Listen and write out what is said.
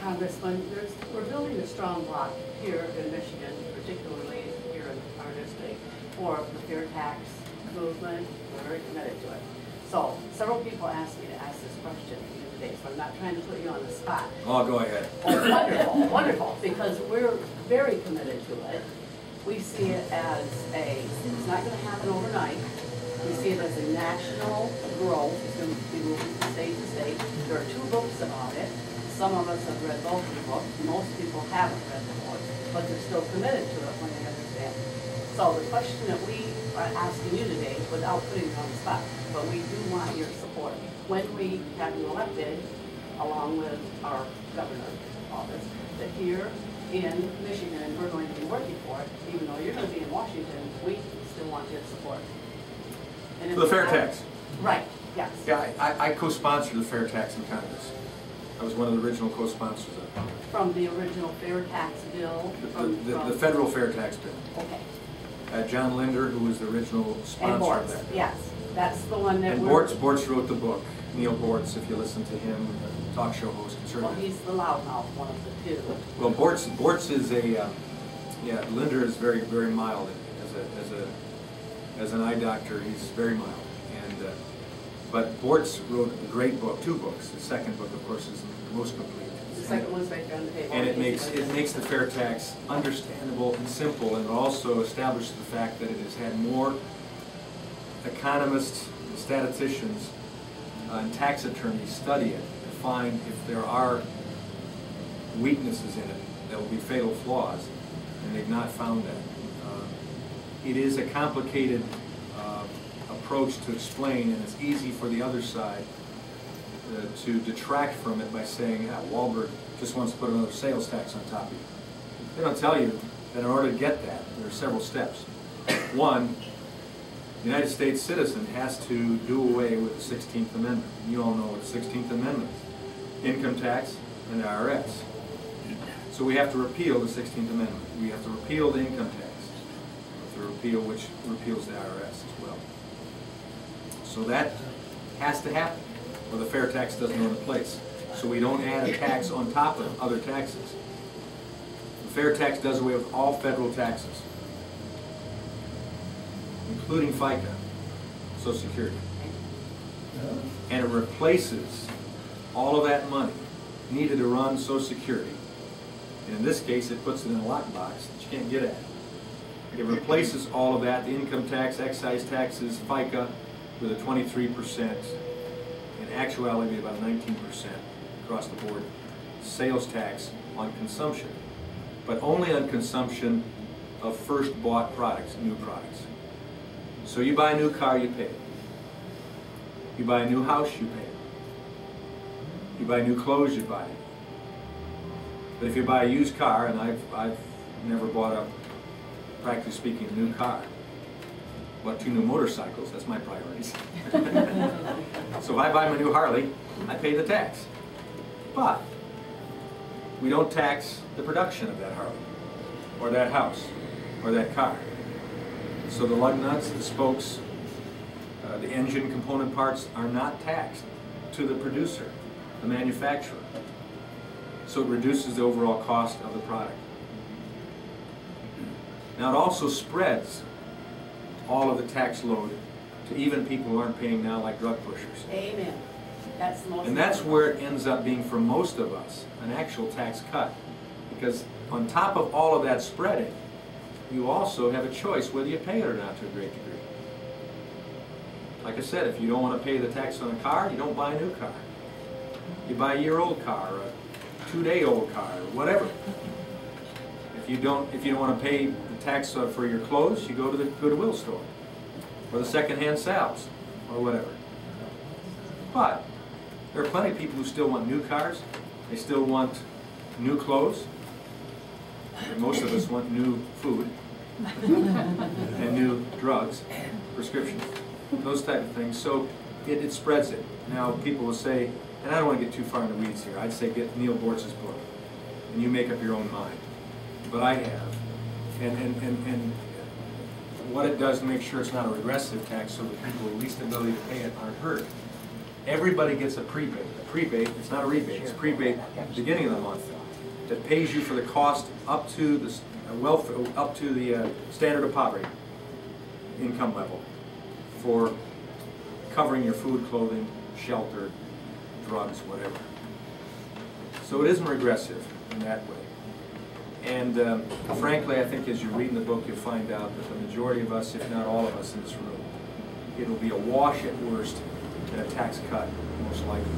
Congressman, we're building a strong bloc here in Michigan, particularly here in our district, for the fair tax movement. We're very committed to it. So several people asked me to ask this question today, so I'm not trying to put you on the spot. Oh, go ahead. Oh, wonderful, wonderful, because we're very committed to it. We see it as it's not going to happen overnight. We see it as a national growth. It's going to be moving from state to state. There are 2 books about it. Some of us have read both of the books. Most people haven't read the book, but they're still committed to it when they understand. So the question that we are asking you today, without putting you on the spot, but we do want your support. When we have you elected, along with our governor's office, that here in Michigan, we're going to be working for it, even though you're going to be in Washington, we still want your support. And the fair tax. Right, yes. Yeah, I co-sponsored the fair tax in Congress. I was one of the original co-sponsors of it. From the original fair tax bill? The federal fair tax bill. Okay. John Linder, who was the original sponsor of that bill. Yes, that's the one that and Bortz wrote the book. Neil Bortz, if you listen to him, talk show host, conservative. Well, he's the loudmouth one of the 2. Well, Bortz is a, Linder is very, very mild as an eye doctor. He's very mild, and but Bortz wrote a great book, 2 books. The second book, of course, is the most complete. The second one's right there on the table. And it makes the fair tax understandable and simple, and also establishes the fact that it has had more economists, statisticians, and tax attorneys study it to find if there are weaknesses in it that will be fatal flaws, and they've not found that. It is a complicated approach to explain, and it's easy for the other side to detract from it by saying, Walberg just wants to put another sales tax on top of you. They don't tell you that in order to get that, there are several steps. One, the United States citizen has to do away with the 16th Amendment. You all know what the 16th Amendment is. Income tax and the IRS. So we have to repeal the 16th Amendment. We have to repeal the income tax. We have to repeal which repeals the IRS as well. So that has to happen, or the fair tax doesn't go into place. So we don't add a tax on top of other taxes. The fair tax does away with all federal taxes, including FICA, Social Security. And it replaces all of that money needed to run Social Security. And in this case, it puts it in a lockbox that you can't get at. It replaces all of that, the income tax, excise taxes, FICA, with a 23%, in actuality about 19% across the board, sales tax on consumption, but only on consumption of first bought products, new products. So you buy a new car, you pay it. You buy a new house, you pay it. You buy new clothes, you buy it. But if you buy a used car, and I've never bought a, practically speaking, a new car, bought 2 new motorcycles, that's my priorities. So if I buy my new Harley, I pay the tax. But we don't tax the production of that Harley, or that house, or that car. So the lug nuts, the spokes, the engine component parts are not taxed to the producer, the manufacturer. So it reduces the overall cost of the product. Now it also spreads all of the tax load to even people who aren't paying now, like drug pushers. Amen. That's the most. And that's where it ends up being, for most of us, an actual tax cut. Because on top of all of that spreading, you also have a choice whether you pay it or not to a great degree. Like I said, if you don't want to pay the tax on a car, you don't buy a new car. You buy a year-old car, or a 2-day-old car, or whatever. If you don't want to pay the tax for your clothes, you go to the Goodwill store, or the second-hand sales, or whatever. But there are plenty of people who still want new cars. They still want new clothes. And most of us want new food and new drugs, prescriptions, those type of things. So it spreads it. Now people will say, and I don't want to get too far in the weeds here, I'd say get Neil Bortz's book, and you make up your own mind. But I have. And what it does to make sure it's not a regressive tax, so that people with least ability to pay it aren't hurt, everybody gets a prebate. A prebate, it's not a rebate, it's a prebate at the beginning of the month that pays you for the cost up to the standard of poverty income level for covering your food, clothing, shelter, drugs, whatever. So it isn't regressive in that way. And frankly, I think as you read in the book, you'll find out that the majority of us, if not all of us in this room, it'll be a wash at worst and a tax cut most likely.